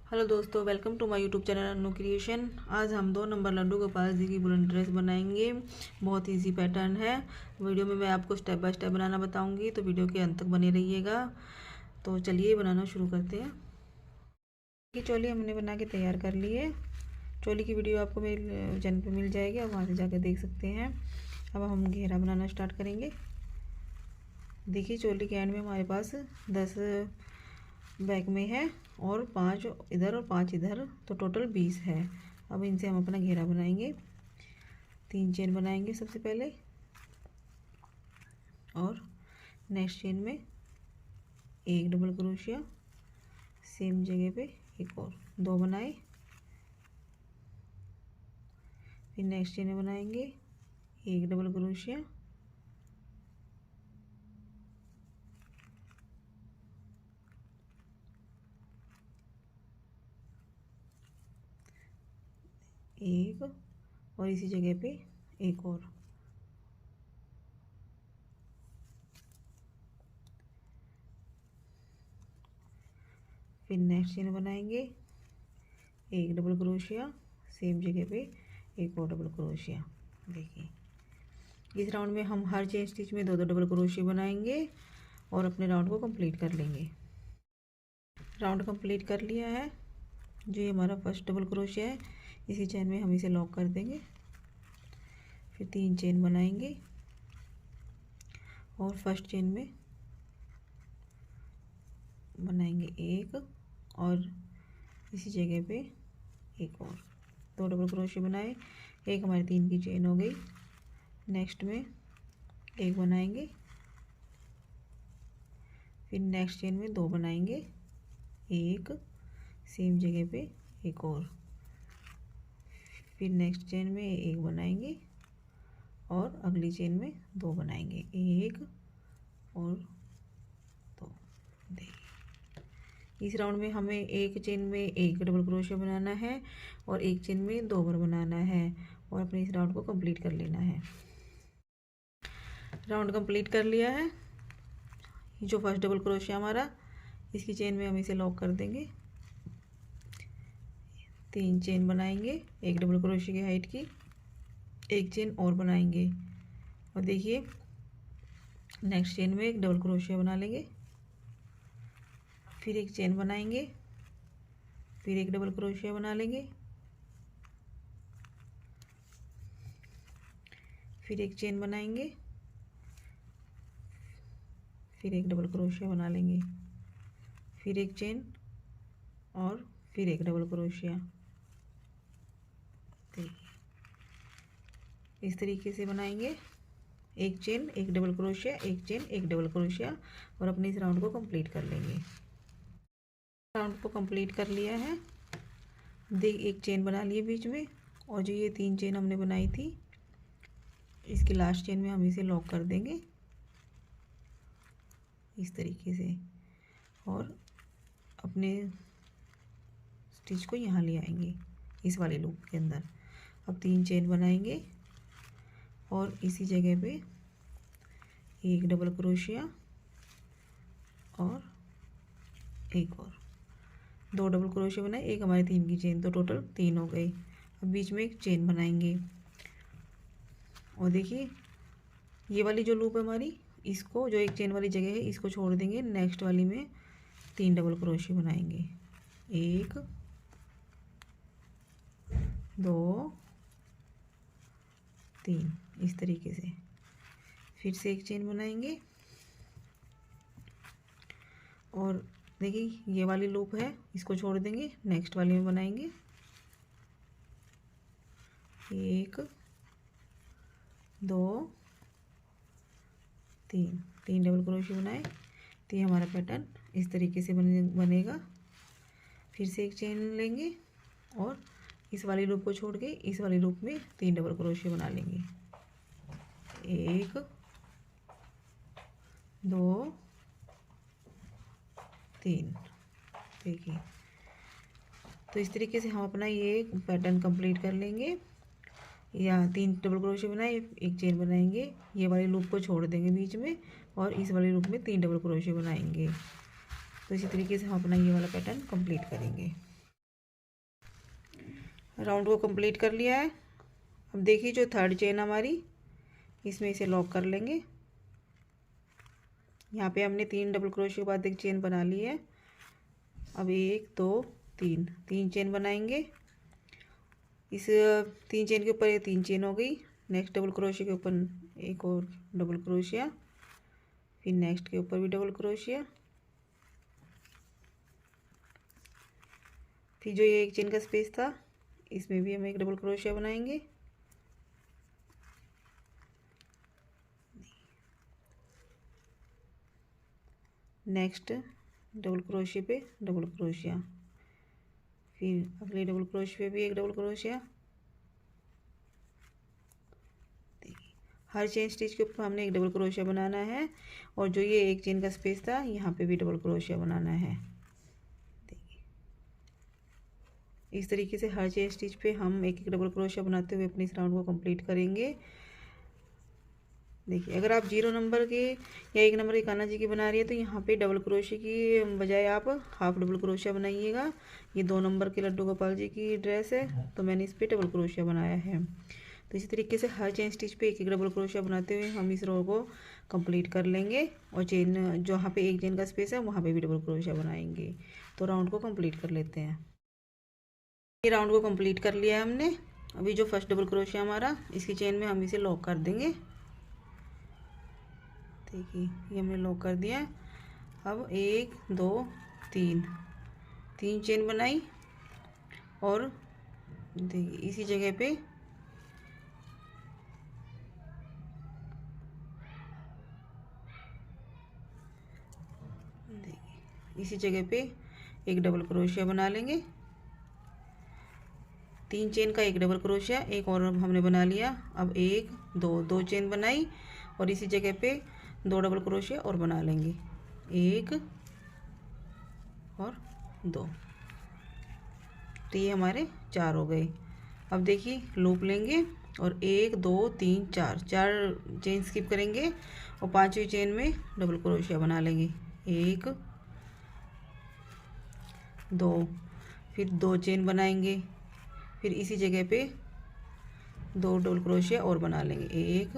Hello दोस्तों, welcome to my YouTube channel Annu creation. आज हम 2 नंबर लड्डू गोपाल जी की बुलंद ड्रेस बनाएंगे। बहुत इजी पैटर्न है। वीडियो में मैं आपको स्टेप बाय स्टेप बनाना बताऊंगी, तो वीडियो के अंत तक बने रहिएगा। तो चलिए बनाना शुरू करते हैं। ये चोली हमने बना के तैयार कर ली है। चोली की वीडियो आपको मेरे चैनल पर मिल जाएगी, आप वहाँ से जाकर देख सकते हैं। अब हम घेरा बनाना स्टार्ट करेंगे। देखिए, चोली के एंड में हमारे पास 10 बैक में है और 5 इधर और 5 इधर, तो टोटल 20 है। अब इनसे हम अपना घेरा बनाएंगे। 3 चेन बनाएंगे सबसे पहले, और नेक्स्ट चेन में एक डबल क्रोशिया, सेम जगह पे एक और 2 बनाए। फिर नेक्स्ट चेन में बनाएंगे एक डबल क्रोशिया, एक, और इसी जगह पे एक और। फिर नेक्स्ट चेन बनाएंगे एक डबल क्रोशिया, सेम जगह पे एक और डबल क्रोशिया। देखिए, इस राउंड में हम हर चेन स्टिच में 2 डबल क्रोशिया बनाएंगे और अपने राउंड को कंप्लीट कर लेंगे। राउंड कंप्लीट कर लिया है। जो ये हमारा फर्स्ट डबल क्रोशिया है, इसी चेन में हम इसे लॉक कर देंगे। फिर 3 चेन बनाएंगे और फर्स्ट चेन में बनाएंगे एक, और इसी जगह पे एक और 2 डबल क्रोशिया बनाए। एक हमारी 3 की चेन हो गई। नेक्स्ट में एक बनाएंगे, फिर नेक्स्ट चेन में 2 बनाएंगे, एक, सेम जगह पे एक और। फिर नेक्स्ट चेन में एक बनाएंगे और अगली चेन में 2 बनाएंगे, एक और 2। देखिए, इस राउंड में हमें एक चेन में एक डबल क्रोशिया बनाना है और एक चेन में 2 बार बनाना है, और अपने इस राउंड को कंप्लीट कर लेना है। राउंड कंप्लीट कर लिया है। जो फर्स्ट डबल क्रोशिया हमारा, इसकी चेन में हम इसे लॉक कर देंगे। 3 चेन बनाएंगे एक डबल क्रोशिया की हाइट की, एक चेन और बनाएंगे, और देखिए नेक्स्ट चेन में एक डबल क्रोशिया बना लेंगे। फिर एक चेन बनाएंगे, फिर एक डबल क्रोशिया बना लेंगे, फिर एक चेन बनाएंगे, फिर एक डबल क्रोशिया बना लेंगे, फिर एक चेन और फिर एक डबल क्रोशिया। देखिए, इस तरीके से बनाएंगे। एक चेन एक डबल क्रोशिया, एक चेन एक डबल क्रोशिया, और अपने इस राउंड को कंप्लीट कर लेंगे। राउंड को कंप्लीट कर लिया है। देख, एक चेन बना लिए बीच में, और जो ये 3 चेन हमने बनाई थी, इसके लास्ट चेन में हम इसे लॉक कर देंगे इस तरीके से, और अपने स्टिच को यहाँ ले आएंगे इस वाले लूप के अंदर। अब 3 चेन बनाएंगे और इसी जगह पे एक डबल क्रोशिया और एक और 2 डबल क्रोशिया बनाए। एक हमारी 3 की चेन, तो टोटल 3 हो गई। अब बीच में एक चेन बनाएंगे, और देखिए ये वाली जो लूप है हमारी, इसको जो एक चेन वाली जगह है इसको छोड़ देंगे। नेक्स्ट वाली में 3 डबल क्रोशिया बनाएंगे, 1 2 3, इस तरीके से। फिर से एक चेन बनाएंगे, और देखिए ये वाली लूप है, इसको छोड़ देंगे। नेक्स्ट वाली में बनाएंगे 1 2 3, 3 डबल क्रोशिया बनाए। तो ये हमारा पैटर्न इस तरीके से बनेगा। फिर से एक चेन लेंगे और इस वाली लूप को छोड़ के इस वाली लूप में 3 डबल क्रोशिया बना लेंगे, 1 2 3। देखिए, तो इस तरीके से हम अपना ये पैटर्न कंप्लीट कर लेंगे। यहाँ 3 डबल क्रोशिया बनाए, एक चेन बनाएंगे, ये वाली लूप को छोड़ देंगे बीच में, और इस वाली लूप में 3 डबल क्रोशिया बनाएंगे। तो इसी तरीके से हम अपना ये वाला पैटर्न कंप्लीट करेंगे। राउंड को कंप्लीट कर लिया है। अब देखिए जो थर्ड चेन हमारी, इसमें इसे लॉक कर लेंगे। यहाँ पे हमने 3 डबल क्रोशिया के बाद एक चेन बना ली है। अब 1 2 3 चेन बनाएंगे। इस 3 चेन के ऊपर ये 3 चेन हो गई। नेक्स्ट डबल क्रोशिया के ऊपर एक और डबल क्रोशिया, फिर नेक्स्ट के ऊपर भी डबल क्रोशिया, फिर जो ये एक चेन का स्पेस था इसमें भी हम एक डबल क्रोशिया बनाएंगे। नेक्स्ट डबल क्रोशिया पे डबल क्रोशिया, फिर अगले डबल क्रोशिया पे भी एक डबल क्रोशिया। हर चेन स्टिच के ऊपर हमने एक डबल क्रोशिया बनाना है और जो ये एक चेन का स्पेस था यहाँ पे भी डबल क्रोशिया बनाना है। देखिए इस तरीके से हर चेन स्टिच पे हम एक एक डबल क्रोशिया बनाते हुए अपने इस राउंड को कंप्लीट करेंगे। देखिए अगर आप 0 नंबर के या 1 नंबर की कान्हा जी की बना रही है तो यहाँ पे डबल क्रोशिया की बजाय आप हाफ डबल क्रोशिया बनाइएगा। ये 2 नंबर के लड्डू गोपाल जी की ड्रेस है तो मैंने इस पर डबल क्रोशिया बनाया है। तो इसी तरीके से हर चेन स्टिच पे एक एक डबल क्रोशिया बनाते हुए हम इस रो को कंप्लीट कर लेंगे और चेन जहाँ पे एक चेन का स्पेस है वहाँ पे भी डबल क्रोशिया बनाएंगे। तो राउंड को कंप्लीट कर लेते हैं। ये राउंड को कंप्लीट कर लिया है हमने। अभी जो फर्स्ट डबल क्रोशिया हमारा, इसकी चेन में हम इसे लॉक कर देंगे। देखिए ये हमने लॉक कर दिया। अब 1 2 3 चेन बनाई और देखिए इसी जगह पे एक डबल क्रोशिया बना लेंगे। 3 चेन का एक डबल क्रोशिया, एक और हमने बना लिया। अब 1 2 चेन बनाई और इसी जगह पे 2 डबल क्रोशिया और बना लेंगे, 1 और 2। तो ये हमारे 4 हो गए। अब देखिए लूप लेंगे और 1 2 3 4 चेन स्किप करेंगे और 5वीं चेन में डबल क्रोशिया बना लेंगे, 1 2, फिर 2 चेन बनाएंगे, फिर इसी जगह पे 2 डबल क्रोशिया और बना लेंगे, 1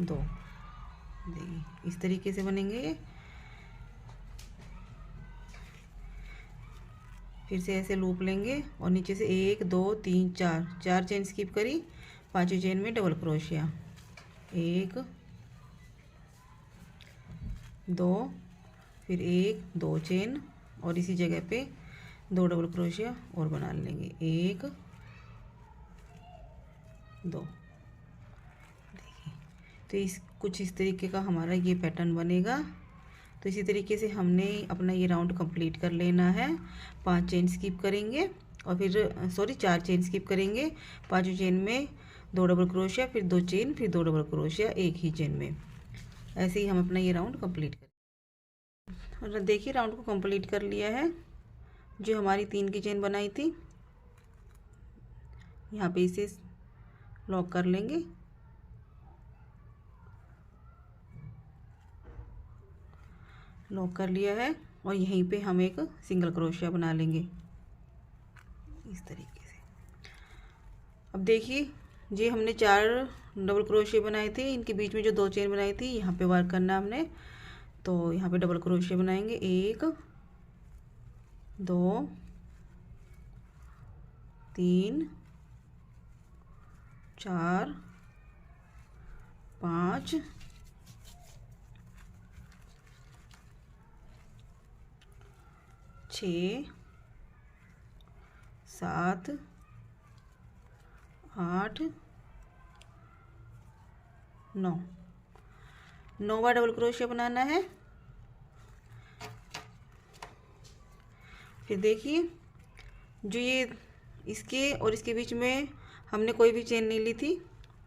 2। देखिए इस तरीके से बनेंगे ये। फिर से ऐसे लूप लेंगे और नीचे से 1 2 3 4 चेन स्किप करी, 5वीं चेन में डबल क्रोशिया, 1 2, फिर 1 2 चेन और इसी जगह पे 2 डबल क्रोशिया और बना लेंगे, 1 2। देखिए तो कुछ इस तरीके का हमारा ये पैटर्न बनेगा। तो इसी तरीके से हमने अपना ये राउंड कंप्लीट कर लेना है। 5 चेन स्किप करेंगे और फिर 4 चेन स्किप करेंगे, 5वीं चेन में 2 डबल क्रोशिया, फिर 2 चेन, फिर 2 डबल क्रोशिया एक ही चेन में। ऐसे ही हम अपना ये राउंड कंप्लीट करें। देखिए राउंड को कंप्लीट कर लिया है। जो हमारी 3 की चेन बनाई थी यहाँ पे इसे लॉक कर लेंगे। लॉक कर लिया है और यहीं पे हम एक सिंगल क्रोशिया बना लेंगे इस तरीके से। अब देखिए ये हमने 4 डबल क्रोशिया बनाए थे, इनके बीच में जो 2 चेन बनाई थी यहाँ पे वर्क करना हमने। तो यहाँ पे डबल क्रोशिया बनाएंगे, 1 2 3 4 5 6 7 8 9। 9वां डबल क्रोशिया बनाना है। फिर देखिए जो ये इसके और इसके बीच में हमने कोई भी चेन नहीं ली थी।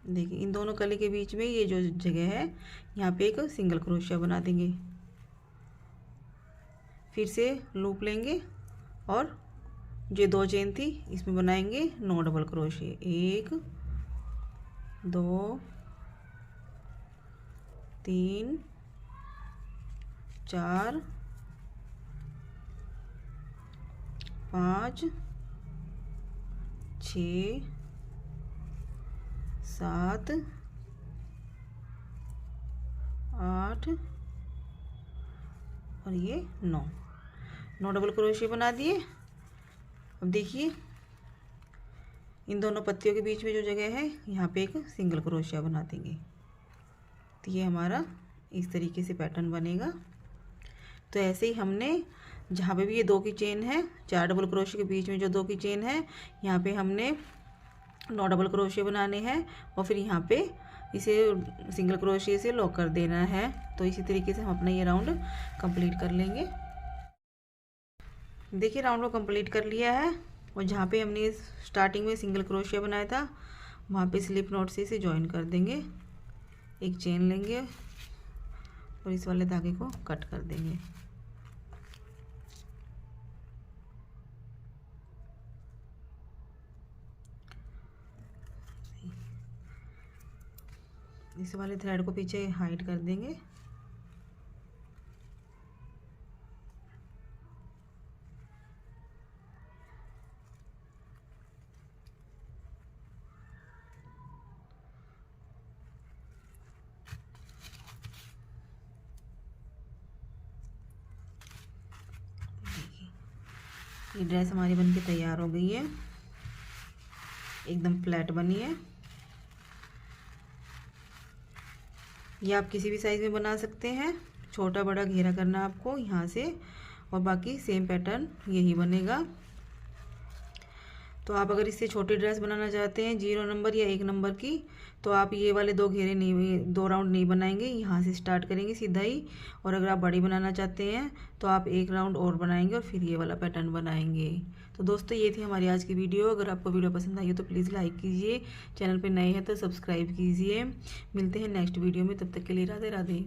देखिए इन दोनों कली के बीच में ये जो जगह है यहाँ पे एक सिंगल क्रोशिया बना देंगे। फिर से लूप लेंगे और जो 2 चेन थी इसमें बनाएंगे 9 डबल क्रोशिया, 1 2 3 4 5 6 7 8 और ये 9 डबल क्रोशिया बना दिए। अब देखिए इन दोनों पत्तियों के बीच में जो जगह है यहाँ पे एक सिंगल क्रोशिया बना देंगे। तो ये हमारा इस तरीके से पैटर्न बनेगा। तो ऐसे ही हमने जहाँ पे भी ये 2 की चेन है, 4 डबल क्रोशिया के बीच में जो 2 की चेन है, यहाँ पे हमने 9 डबल क्रोशिया बनाने हैं और फिर यहाँ पे इसे सिंगल क्रोशिया से लॉक कर देना है। तो इसी तरीके से हम अपना ये राउंड कंप्लीट कर लेंगे। देखिए राउंड को कंप्लीट कर लिया है और जहाँ पे हमने स्टार्टिंग में सिंगल क्रोशिया बनाया था वहाँ पे स्लिप नॉट से इसे ज्वाइन कर देंगे। एक चेन लेंगे और इस वाले धागे को कट कर देंगे। इस वाले थ्रेड को पीछे हाइड कर देंगे। ये ड्रेस हमारी बनके तैयार हो गई है, एकदम फ्लैट बनी है। ये आप किसी भी साइज़ में बना सकते हैं, छोटा बड़ा घेरा करना आपको यहाँ से और बाकी सेम पैटर्न यही बनेगा। तो आप अगर इससे छोटी ड्रेस बनाना चाहते हैं 0 नंबर या 1 नंबर की, तो आप ये वाले 2 घेरे नहीं, 2 राउंड नहीं बनाएंगे, यहाँ से स्टार्ट करेंगे सीधा ही। और अगर आप बड़ी बनाना चाहते हैं तो आप 1 राउंड और बनाएंगे और फिर ये वाला पैटर्न बनाएंगे। तो दोस्तों ये थी हमारी आज की वीडियो। अगर आपको वीडियो पसंद आई हो तो प्लीज़ लाइक कीजिए, चैनल पर नए हैं तो सब्सक्राइब कीजिए। मिलते हैं नेक्स्ट वीडियो में, तब तक के लिए राधे राधे।